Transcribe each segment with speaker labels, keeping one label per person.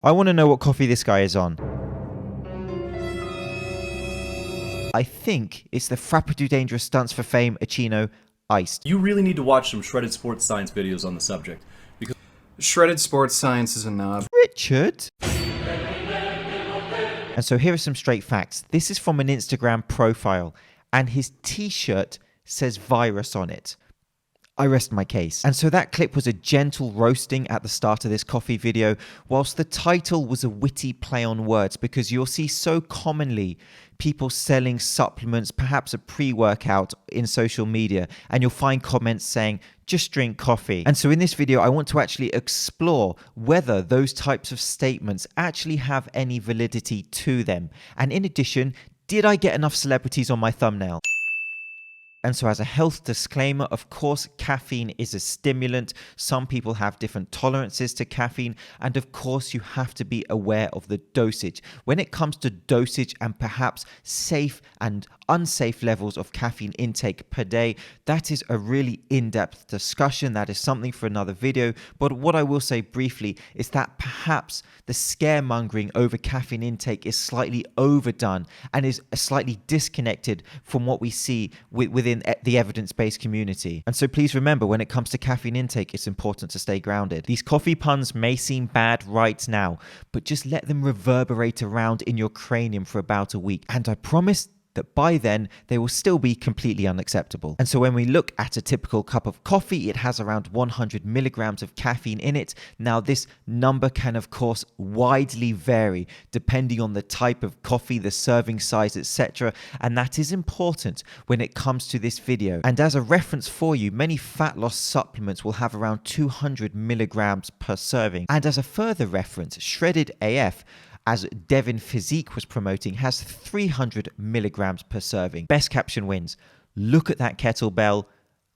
Speaker 1: I want to know what coffee this guy is on. I think it's the Frappadoo Dangerous Stunts for Fame Achino Iced.
Speaker 2: You really need to watch some Shredded Sports Science videos on the subject. Because
Speaker 3: Shredded Sports Science is a knob.
Speaker 1: Richard? And so here are some straight facts. This is from an Instagram profile, and his t-shirt says virus on it. I rest my case. And so that clip was a gentle roasting at the start of this coffee video, whilst the title was a witty play on words, because you'll see so commonly people selling supplements, perhaps a pre-workout in social media, and you'll find comments saying, just drink coffee. And so in this video, I want to actually explore whether those types of statements actually have any validity to them. And in addition, did I get enough celebrities on my thumbnail? And so as a health disclaimer, of course, caffeine is a stimulant. Some people have different tolerances to caffeine. And of course, you have to be aware of the dosage. When it comes to dosage and perhaps safe and unsafe levels of caffeine intake per day, that is a really in-depth discussion. That is something for another video. But what I will say briefly is that perhaps the scaremongering over caffeine intake is slightly overdone and is slightly disconnected from what we see within the evidence-based community. And so please remember, when it comes to caffeine intake, it's important to stay grounded. These coffee puns may seem bad right now, but just let them reverberate around in your cranium for about a week. And I promise that by then they will still be completely unacceptable. And so when we look at a typical cup of coffee, it has around 100 milligrams of caffeine in it. Now this number can of course widely vary depending on the type of coffee, the serving size, etc. And that is important when it comes to this video. And as a reference for you, many fat loss supplements will have around 200 milligrams per serving. And as a further reference, Shredded AF, as Devin Physique was promoting, has 300 milligrams per serving. Best caption wins. Look at that kettlebell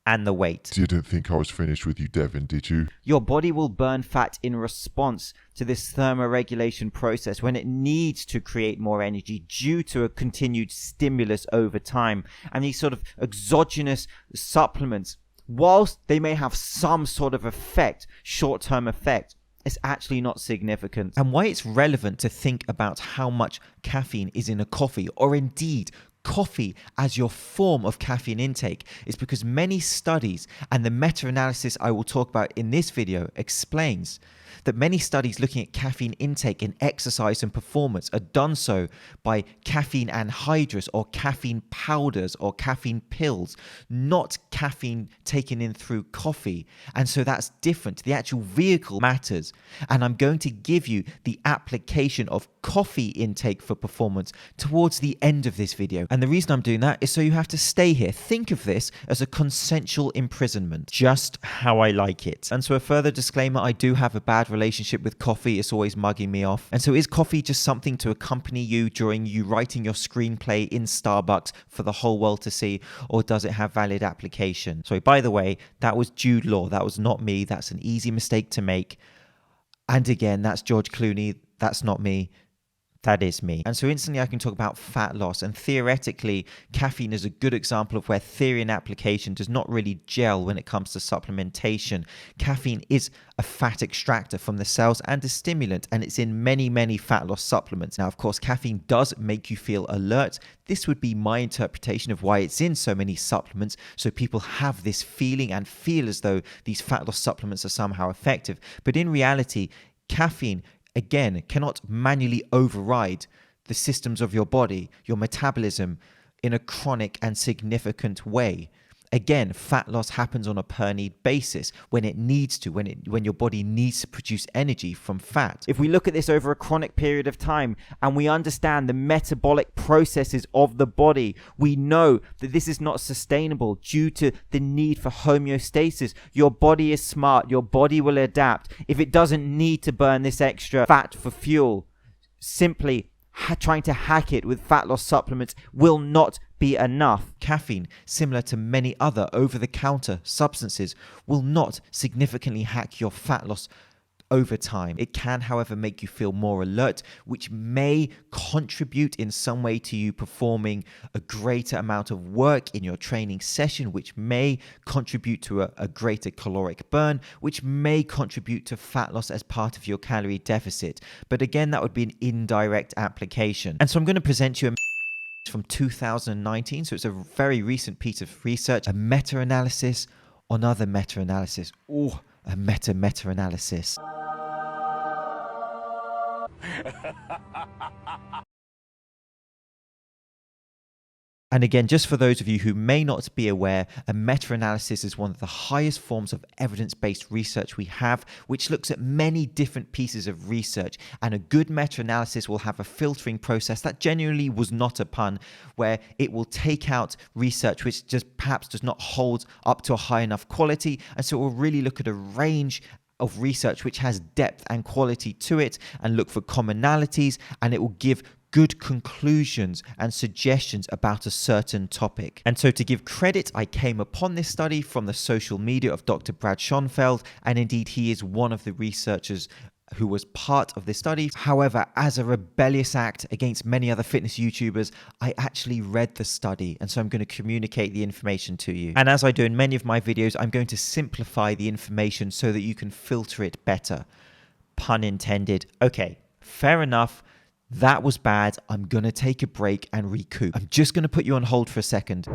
Speaker 1: and the weight.
Speaker 4: You didn't think I was finished with you, Devin, did you?
Speaker 1: Your body will burn fat in response to this thermoregulation process when it needs to create more energy due to a continued stimulus over time. And these sort of exogenous supplements, whilst they may have some sort of effect, short-term effect, it's actually not significant. And why it's relevant to think about how much caffeine is in a coffee, or indeed coffee as your form of caffeine intake, is because many studies, and the meta-analysis I will talk about in this video explains that many studies looking at caffeine intake in exercise and performance are done so by caffeine anhydrous or caffeine powders or caffeine pills, not caffeine taken in through coffee. And so that's different. The actual vehicle matters. And I'm going to give you the application of coffee intake for performance towards the end of this video. And the reason I'm doing that is so you have to stay here. Think of this as a consensual imprisonment, just how I like it. And so a further disclaimer, I do have a bad relationship with coffee. It's always mugging me off. And so is coffee just something to accompany you during you writing your screenplay in Starbucks for the whole world to see, or does it have valid application? So by the way, that was Jude Law. That was not me. That's an easy mistake to make. And again, that's George Clooney. That's not me. That is me. And so instantly I can talk about fat loss, and theoretically caffeine is a good example of where theory and application does not really gel when it comes to supplementation. Caffeine is a fat extractor from the cells and a stimulant, and it's in many fat loss supplements. Now of course caffeine does make you feel alert. This would be my interpretation of why it's in so many supplements, so people have this feeling and feel as though these fat loss supplements are somehow effective. But in reality, caffeine again cannot manually override the systems of your body, your metabolism, in a chronic and significant way. Again, fat loss happens on a per need basis when it needs to, when your body needs to produce energy from fat. If we look at this over a chronic period of time and we understand the metabolic processes of the body, we know that this is not sustainable due to the need for homeostasis. Your body is smart. Your body will adapt. If it doesn't need to burn this extra fat for fuel, simply trying to hack it with fat loss supplements will not be enough. Caffeine, similar to many other over-the-counter substances, will not significantly hack your fat loss over time. It can, however, make you feel more alert, which may contribute in some way to you performing a greater amount of work in your training session, which may contribute to a greater caloric burn, which may contribute to fat loss as part of your calorie deficit. But again, that would be an indirect application. And so I'm going to present you a from 2019, so it's a very recent piece of research, a meta-analysis on other meta-analysis. Oh, a meta-analysis. And again, just for those of you who may not be aware, a meta-analysis is one of the highest forms of evidence-based research we have, which looks at many different pieces of research. And a good meta-analysis will have a filtering process that genuinely was not a pun, where it will take out research which just perhaps does not hold up to a high enough quality. And so it will really look at a range of research which has depth and quality to it and look for commonalities, and it will give good conclusions and suggestions about a certain topic. And so to give credit, I came upon this study from the social media of Dr. Brad Schoenfeld, and indeed he is one of the researchers who was part of this study. However, as a rebellious act against many other fitness YouTubers, I actually read the study, and so I'm going to communicate the information to you. And as I do in many of my videos, I'm going to simplify the information so that you can filter it better. Pun intended. Okay, fair enough. That was bad. I'm going to take a break and recoup. I'm just going to put you on hold for a second.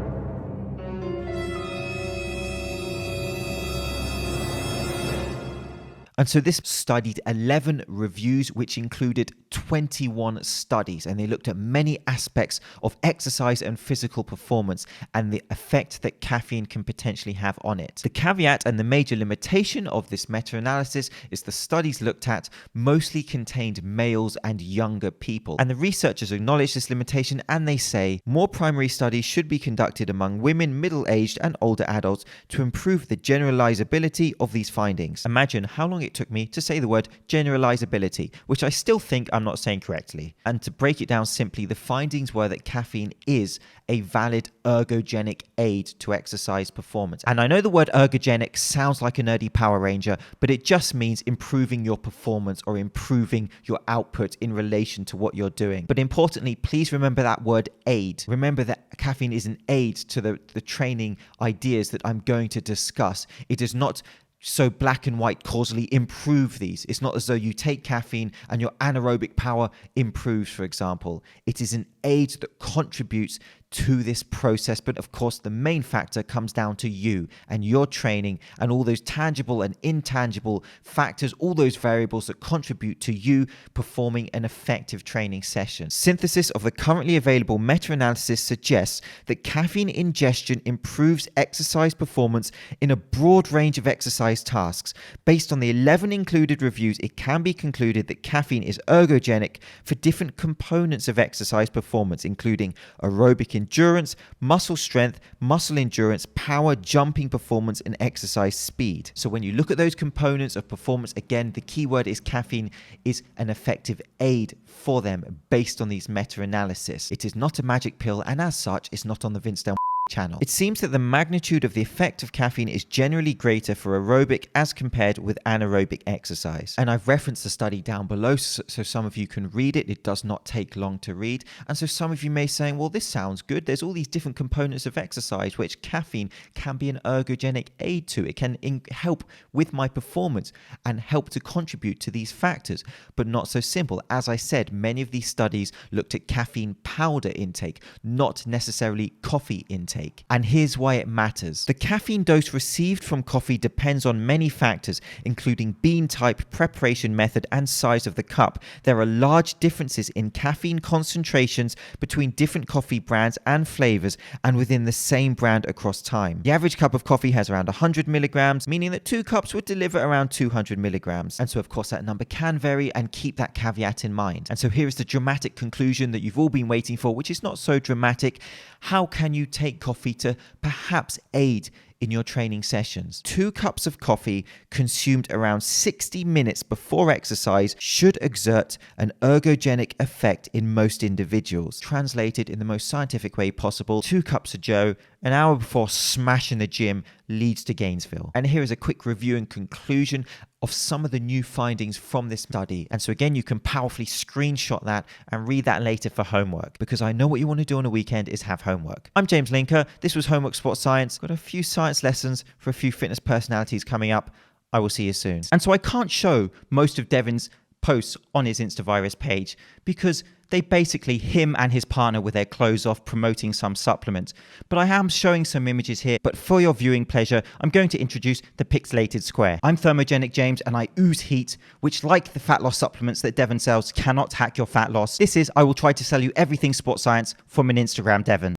Speaker 1: And so this studied 11 reviews, which included 21 studies, and they looked at many aspects of exercise and physical performance and the effect that caffeine can potentially have on it. The caveat and the major limitation of this meta-analysis is the studies looked at mostly contained males and younger people. And the researchers acknowledge this limitation, and they say more primary studies should be conducted among women, middle-aged and older adults to improve the generalizability of these findings. Imagine how long it took me to say the word generalizability, which I still think I'm not saying correctly. And to break it down simply, the findings were that caffeine is a valid ergogenic aid to exercise performance. And I know the word ergogenic sounds like a nerdy Power Ranger, but it just means improving your performance or improving your output in relation to what you're doing. But importantly, please remember that word aid. Remember that caffeine is an aid to the training ideas that I'm going to discuss. It is not so black and white causally improve these. It's not as though you take caffeine and your anaerobic power improves, for example. It is an aid that contributes to this process, but of course the main factor comes down to you and your training and all those tangible and intangible factors, all those variables that contribute to you performing an effective training session. Synthesis of the currently available meta-analysis suggests that caffeine ingestion improves exercise performance in a broad range of exercise tasks. Based on the 11 included reviews, it can be concluded that caffeine is ergogenic for different components of exercise performance, including aerobic endurance, muscle strength, muscle endurance, power, jumping performance, and exercise speed. So when you look at those components of performance, again, the key word is caffeine is an effective aid for them based on these meta-analysis. It is not a magic pill, and as such, it's not on the Vince Del channel. It seems that the magnitude of the effect of caffeine is generally greater for aerobic as compared with anaerobic exercise. And I've referenced the study down below so some of you can read it. It does not take long to read. And so some of you may say, well, this sounds good. There's all these different components of exercise which caffeine can be an ergogenic aid to. It can help with my performance and help to contribute to these factors, but not so simple. As I said, many of these studies looked at caffeine powder intake, not necessarily coffee intake. And here's why it matters. The caffeine dose received from coffee depends on many factors, including bean type, preparation method, and size of the cup. There are large differences in caffeine concentrations between different coffee brands and flavors, and within the same brand across time. The average cup of coffee has around 100 milligrams, meaning that 2 cups would deliver around 200 milligrams. And so, of course, that number can vary, and keep that caveat in mind. And so here is the dramatic conclusion that you've all been waiting for, which is not so dramatic. How can you take coffee to perhaps aid in your training sessions? 2 cups of coffee consumed around 60 minutes before exercise should exert an ergogenic effect in most individuals. Translated in the most scientific way possible, 2 cups of Joe, an hour before smashing the gym, leads to Gainesville. And here is a quick review and conclusion of some of the new findings from this study. And so again, you can powerfully screenshot that and read that later for homework, because I know what you want to do on a weekend is have homework. I'm James Linker. This was Homework Sports Science. Got a few science lessons for a few fitness personalities coming up. I will see you soon. And so I can't show most of Devin's posts on his Instavirus page because they basically him and his partner with their clothes off promoting some supplement. But I am showing some images here, but for your viewing pleasure, I'm going to introduce the pixelated square. I'm Thermogenic James and I ooze heat, which like the fat loss supplements that Devon sells, cannot hack your fat loss. This is, I will try to sell you everything sports science from an Instagram Devon.